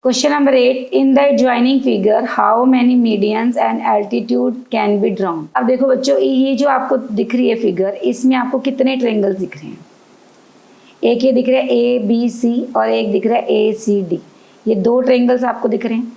Question number 8, in the adjoining figure how many medians and altitude can be drawn. अब देखो बच्चों, ये जो आपको दिख रही है फिगर, इसमें आपको कितने ट्रायंगल्स दिख रहे हैं? एक ये दिख रहा है ए बी सी और एक दिख रहा है ए सी डी। ये दो ट्रायंगल्स आपको दिख रहे हैं।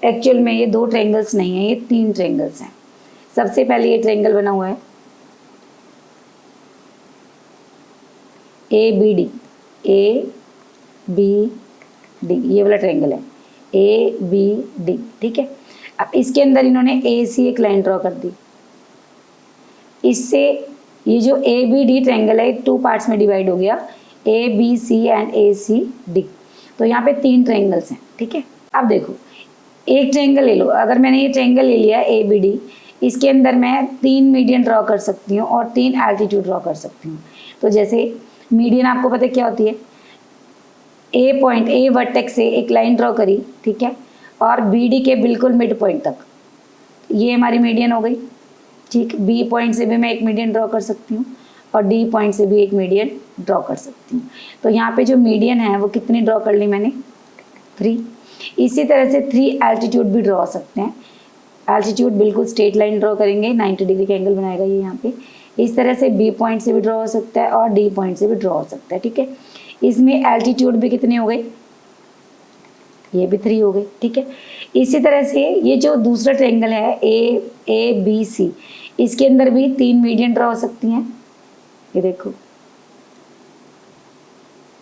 एक्चुअल में ये दो ट्रायंगल्स नहीं है, ये तीन ट्रायंगल्स हैं। सबसे पहले ये ट्रायंगल बना हुआ है A B D, A B D, ये वाला ट्रायंगल है ए बी डी, ठीक है। अब इसके अंदर इन्होंने ए सी एक लाइन ड्रॉ कर दी। इससे ये जो ए बी डी ट्रायंगल है टू पार्ट्स में डिवाइड हो गया, A B C and A C D. तो यहाँ पे तीन ट्रायंगल्स हैं, ठीक है। अब देखो, एक ट्रायंगल ले लो, अगर मैंने ये ट्रायंगल ले लिया ए बी डी, इसके अंदर मैं तीन मीडियन ड्रॉ कर सकती हूँ और तीन एल्टीट्यूड ड्रॉ कर सकती हूँ। तो जैसे मीडियन आपको पता क्या होती है, ए पॉइंट, ए वर्टेक्स से एक लाइन ड्रॉ करी, ठीक है, और बी डी के बिल्कुल मिड पॉइंट तक, ये हमारी मीडियन हो गई, ठीक। बी पॉइंट से भी मैं एक मीडियन ड्रॉ कर सकती हूँ और डी पॉइंट से भी एक मीडियन ड्रॉ कर सकती हूँ। तो यहाँ पे जो मीडियन है वो कितनी ड्रॉ कर ली मैंने? 3। इसी तरह से 3 एल्टीट्यूड भी ड्रॉ सकते हैं। एल्टीट्यूड बिल्कुल स्ट्रेट लाइन ड्रॉ करेंगे, 90 डिग्री का एंगल बनाएगा ये यहाँ पे। इस तरह से बी पॉइंट से भी ड्रॉ हो सकता है और डी पॉइंट से भी ड्रॉ हो सकता है, ठीक है। इसमें एल्टीट्यूड भी कितनी हो गई? ये भी 3 हो गई, ठीक है। इसी तरह से ये जो दूसरा ट्रायंगल है ए बी सी, इसके अंदर भी 3 मीडियन ड्रॉ हो सकती हैं, ये देखो,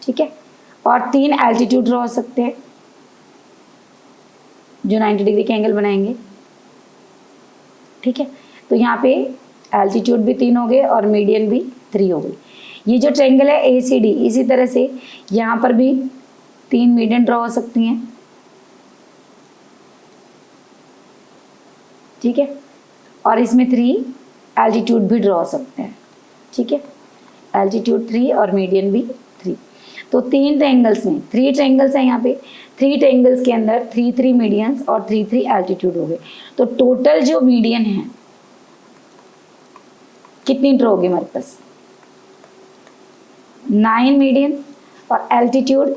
ठीक है, और 3 एल्टीट्यूड ड्रॉ हो सकते हैं जो 90 डिग्री के एंगल बनाएंगे, ठीक है। तो यहाँ पे एल्टीट्यूड भी 3 हो गए और मीडियन भी 3 हो गई। ये जो ट्रायंगल है ए सी डी, इसी तरह से यहाँ पर भी 3 मीडियन ड्रॉ हो सकती हैं, ठीक है, और इसमें 3 एल्टीट्यूड भी ड्रॉ हो सकते हैं, ठीक है। एल्टीट्यूड 3 और मीडियन भी 3। तो 3 ट्रायंगल्स में 3 ट्रायंगल्स हैं यहाँ पे, 3 ट्रायंगल्स के अंदर 3 मीडियंस और 3 एल्टीट्यूड हो गए। तो टोटल जो मीडियन है कितनी ड्रॉ होगी हमारे पास? 9 मीडियन, और एल्टीट्यूड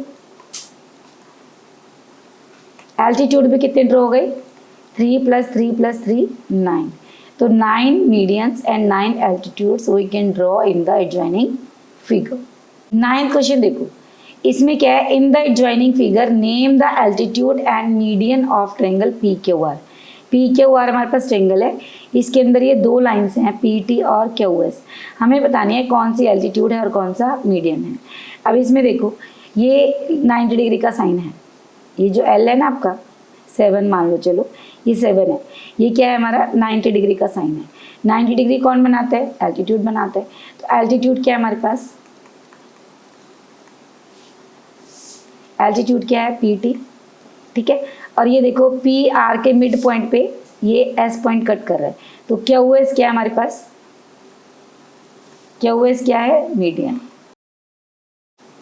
भी कितने ड्रॉ हो गए? 3 + 3 + 3 9। तो 9 medians and 9 altitudes we can draw in the adjoining figure. 9th question देखो, इसमें क्या है? In the adjoining figure name the altitude and median of triangle P Q R. P Q R हमारे पास ट्रायंगल है, इसके अंदर ये 2 लाइन्स हैं पी टी और क्यू एस। हमें बतानी है कौन सी एल्टीट्यूड है और कौन सा मीडियन है। अब इसमें देखो, ये 90 डिग्री का साइन है, ये जो एल है ना आपका 7 मान लो, चलो ये 7 है, ये क्या है हमारा 90 डिग्री का साइन है। 90 डिग्री कौन बनाता है? एल्टीट्यूड बनाता है। तो एल्टीट्यूड क्या है हमारे पास? एल्टीट्यूड क्या है? पी टी, ठीक है। और ये देखो पी आर के मिड पॉइंट पे ये एस पॉइंट कट कर रहा है। तो क्यू एस क्या है हमारे पास? क्यू एस क्या है? मीडियन,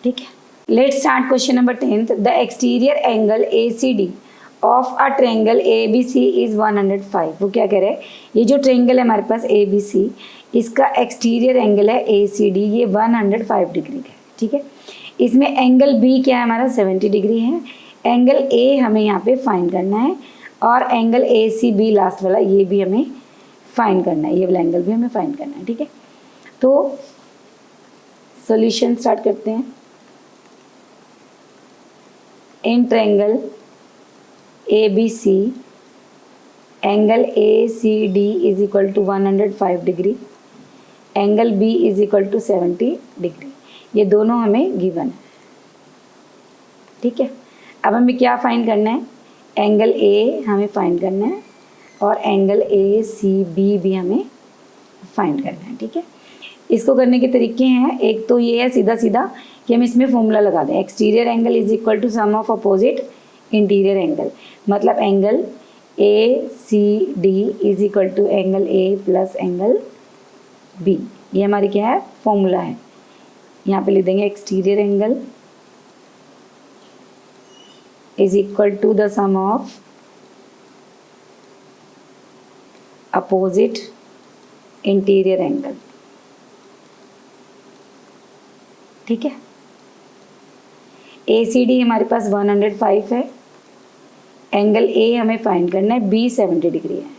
ठीक है। Let's start question number 10th। The exterior angle A C D of a triangle A B C is 105। वो क्या कह रहे हैं? ये जो ट्रायंगल है हमारे पास ए बी सी, इसका एक्सटीरियर एंगल है ए सी डी, ये 105 डिग्री का है, ठीक है। इसमें एंगल बी क्या है हमारा? 70 डिग्री है। एंगल ए हमें यहाँ पे फाइंड करना है और angle A C B last वाला ये भी हमें फाइंड करना है, ये वाला एंगल भी हमें फाइंड करना है, ठीक है। तो सॉल्यूशन स्टार्ट करते हैं। In triangle A B C angle A C D is equal to 105 degree, angle B is equal to 70 degree. ये दोनों हमें गिवन है, ठीक है। अब हमें क्या फाइंड करना है? एंगल ए हमें फाइंड करना है और एंगल ए सी बी भी हमें फाइंड करना है, ठीक है। इसको करने के तरीके हैं, एक तो ये है सीधा सीधा कि हम इसमें फॉर्मूला लगा दें, exterior angle is equal to sum of opposite interior angle. मतलब angle A C D is equal to angle A plus angle B, ये हमारी क्या है? फॉर्मूला है। यहाँ पे लिख देंगे exterior angle is equal to the sum of opposite interior angle, ठीक है। ए सी डी हमारे पास 105 है एंगल ए हमें फाइंड करना है, बी 70 डिग्री है,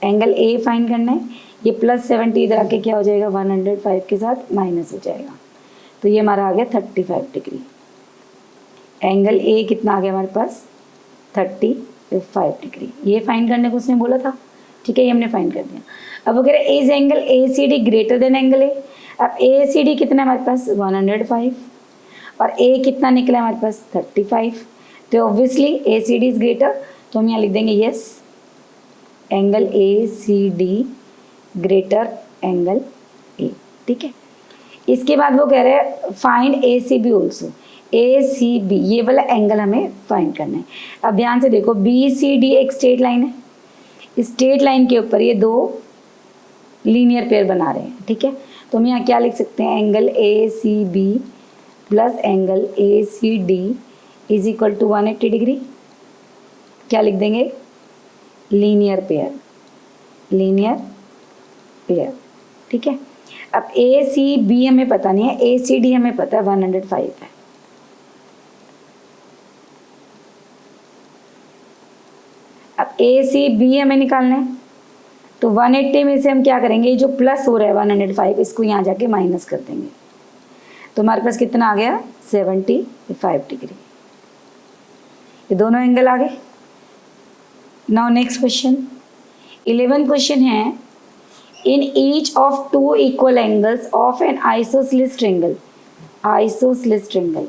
एंगल ए फाइंड करना है। ये +70 इधर आके क्या हो जाएगा, 105 के साथ माइनस हो जाएगा, तो ये हमारा आ गया 35 डिग्री। एंगल ए कितना आ गया हमारे पास, 35 डिग्री। ये फाइंड करने को उसने बोला था, ठीक है, ये हमने फाइंड कर दिया। अब वो कह रहे is angle A C D greater than angle A. अब ए सी डी कितना है हमारे पास, 105, और ए कितना निकला हमारे पास, 35, तो obviously A C D is greater, तो हम यहाँ लिख देंगे yes, angle A C D greater angle A, ठीक है। इसके बाद वो कह रहे हैं find A C B also, A C B ये वाला एंगल हमें फाइंड करना है। अब ध्यान से देखो, बी सी डी एक स्ट्रेट लाइन है, इस स्ट्रेट लाइन के ऊपर ये दो लीनियर पेयर बना रहे हैं, ठीक है। तो हम यहाँ क्या लिख सकते हैं, angle A C B plus angle A C D is equal to 180 degree. क्या लिख देंगे, लीनियर पेयर, लीनियर पेयर, ठीक है। अब ए सी बी हमें पता नहीं है, ए सी डी हमें पता है 105 है। अब ए सी बी हमें निकालना है, तो 180 में से हम क्या करेंगे, जो प्लस हो रहा है 105 इसको यहाँ जाके माइनस कर देंगे, तो हमारे पास कितना आ गया, 75 डिग्री। ये दोनों एंगल आ गए। Now next question, 11th question है, in each of 2 equal angles of an isosceles triangle, isosceles triangle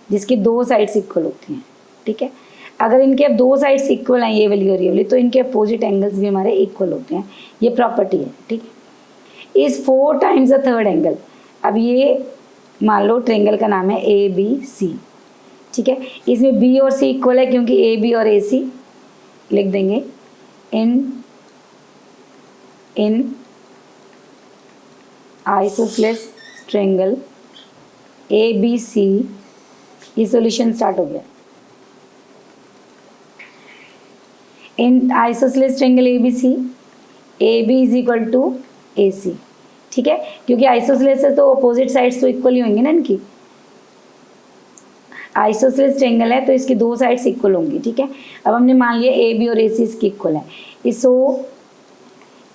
जिसकी 2 साइड्स इक्वल होती हैं, ठीक है। अगर इनके अब 2 साइड्स इक्वल हैं, ये वाली और ये वाली, तो इनके अपोजिट एंगल्स भी हमारे इक्वल होते हैं, ये प्रॉपर्टी है, ठीक है। Is 4 times the third angle. अब ये मान लो ट्रायंगल का नाम है ए बी सी, ठीक है। इसमें बी और सी इक्वल है क्योंकि ए बी और ए सी लिख देंगे in isosceles triangle A B C, ये सॉल्यूशन स्टार्ट हो गया। In isosceles triangle A B C, A B is equal to A C, ठीक है, क्योंकि आइसोसेलेस है तो अपोजिट साइड्स तो इक्वल ही होंगी ना इनकी। आइसोसेलेस ट्रायंगल है तो इसकी 2 साइड्स इक्वल होंगी, ठीक है। अब हमने मान लिया ए बी और ए सी इसकी इक्वल है, इसो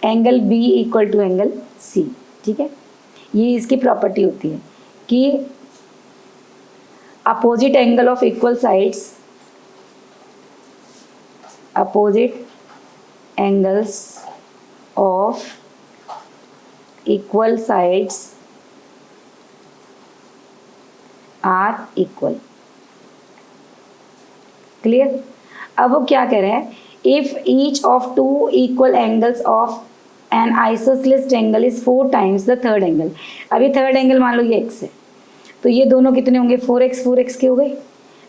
angle B equal to angle C, ठीक है। ये इसकी प्रॉपर्टी होती है कि opposite angle of equal sides, opposite angles of equal sides are equal, clear. अब वो क्या कह रहे हैं, if each of 2 equal angles of an isosceles triangle is 4 times the third angle. अभी थर्ड एंगल मान लो ये x है, तो ये दोनों कितने होंगे, 4x के हो गए।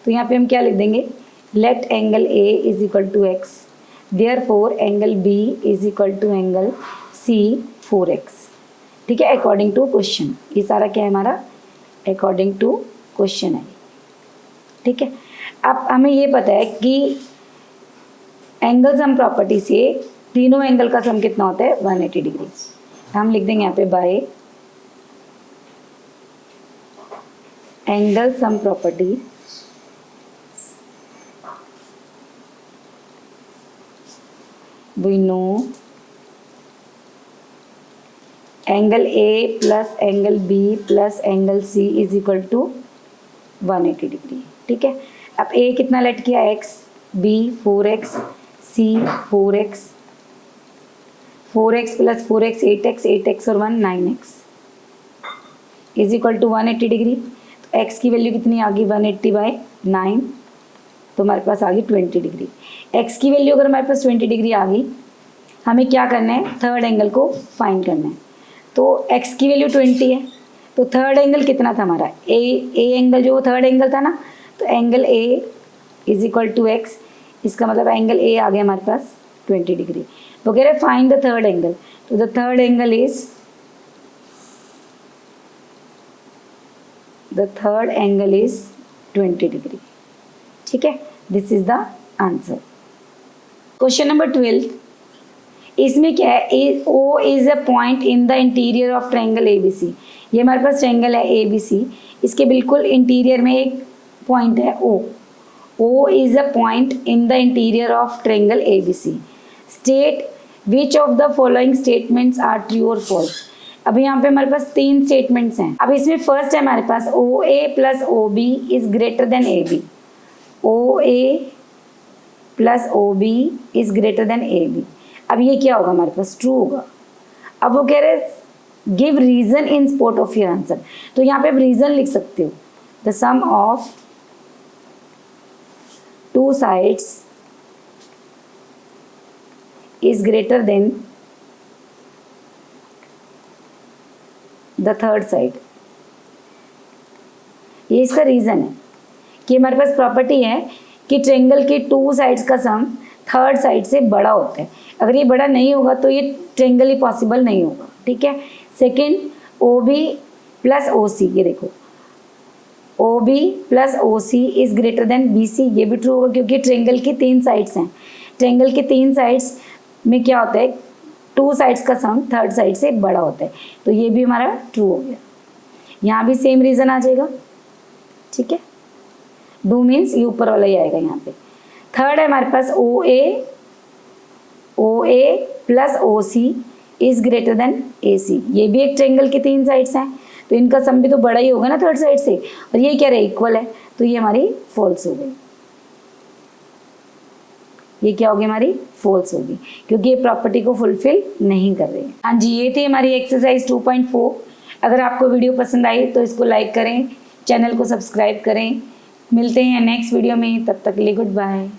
तो यहाँ पे हम क्या लिख देंगे, let angle A is equal to x, therefore angle B is equal to angle C 4x, ठीक है, अकॉर्डिंग टू क्वेश्चन। ये सारा क्या है हमारा, अकॉर्डिंग टू क्वेश्चन है, ठीक है। अब हमें ये पता है कि एंगल सम प्रॉपर्टी से तीनों एंगल का सम कितना होता है, 180 डिग्री। हम लिख देंगे यहाँ पे by angle sum property we know angle A plus angle B plus angle C is equal to 180 degree, ठीक है। अब ए कितना लेट किया, x, b 4x, c 4x, 4x plus 4x 8x, 8x और 1 9x is equal to 180 degree. तो x की value कितनी आ गई, 180/9, तो हमारे पास आ गई 20 डिग्री। x की वैल्यू अगर हमारे पास 20 डिग्री आ गई, हमें क्या करना है, थर्ड एंगल को फाइंड करना है। तो x की वैल्यू 20 है, तो थर्ड एंगल कितना था हमारा, ए एंगल जो थर्ड एंगल था ना, तो angle A is equal to x, इसका मतलब एंगल A आ गया हमारे पास 20 डिग्री। वो कह रहे फाइंड द थर्ड एंगल, तो the third angle is, the third angle is 20 degree, ठीक है। This is the answer. Question number 12, इसमें क्या है, O is a point in the interior of triangle ABC। ये हमारे पास ट्रायंगल है ABC, इसके बिल्कुल इंटीरियर में एक पॉइंट है O। O is a point in the interior of triangle ABC. State which of the following statements are true or false. अब यहाँ पे हमारे पास 3 स्टेटमेंट्स हैं. अब इसमें फर्स्ट है हमारे पास OA plus OB is greater than AB. OA plus OB is greater than AB. अब ये क्या होगा हमारे पास? ट्रू होगा. अब वो कह रहे give reason in support of your answer. तो यहाँ पे आप रीजन लिख सकते हो. The sum of two sides is greater than the third side. ये इसका रीज़न है कि हमारे पास प्रॉपर्टी है कि ट्रेंगल के 2 साइड्स का सम थर्ड साइड से बड़ा होता है. अगर ये बड़ा नहीं होगा तो ये ट्रेंगल ही पॉसिबल नहीं होगा. ठीक है. सेकेंड, OB प्लस OC, ये देखो OB plus OC is greater than BC. ये भी ट्रू होगा क्योंकि ट्रेंगल की 3 साइड्स हैं. ट्रेंगल की 3 साइड्स में क्या होता है? 2 साइड्स का सम थर्ड साइड से बड़ा होता है. तो ये भी हमारा ट्रू हो गया. यहाँ भी सेम रीज़न आ जाएगा. ठीक है. डू मीन्स ये ऊपर वाला ही आएगा यहाँ पे. थर्ड है हमारे पास OA plus OC is greater than AC. ये भी एक ट्रेंगल की 3 साइड्स हैं तो इनका सम भी तो बड़ा ही होगा ना थर्ड साइड से. और ये क्या रहे? इक्वल है. तो ये हमारी फॉल्स हो गई. ये क्या होगी? हमारी फॉल्स होगी क्योंकि ये प्रॉपर्टी को फुलफिल नहीं कर रही. हाँ जी, ये थी हमारी एक्सरसाइज 2.4. अगर आपको वीडियो पसंद आई तो इसको लाइक करें, चैनल को सब्सक्राइब करें. मिलते हैं नेक्स्ट वीडियो में. तब तक के लिए गुड बाय.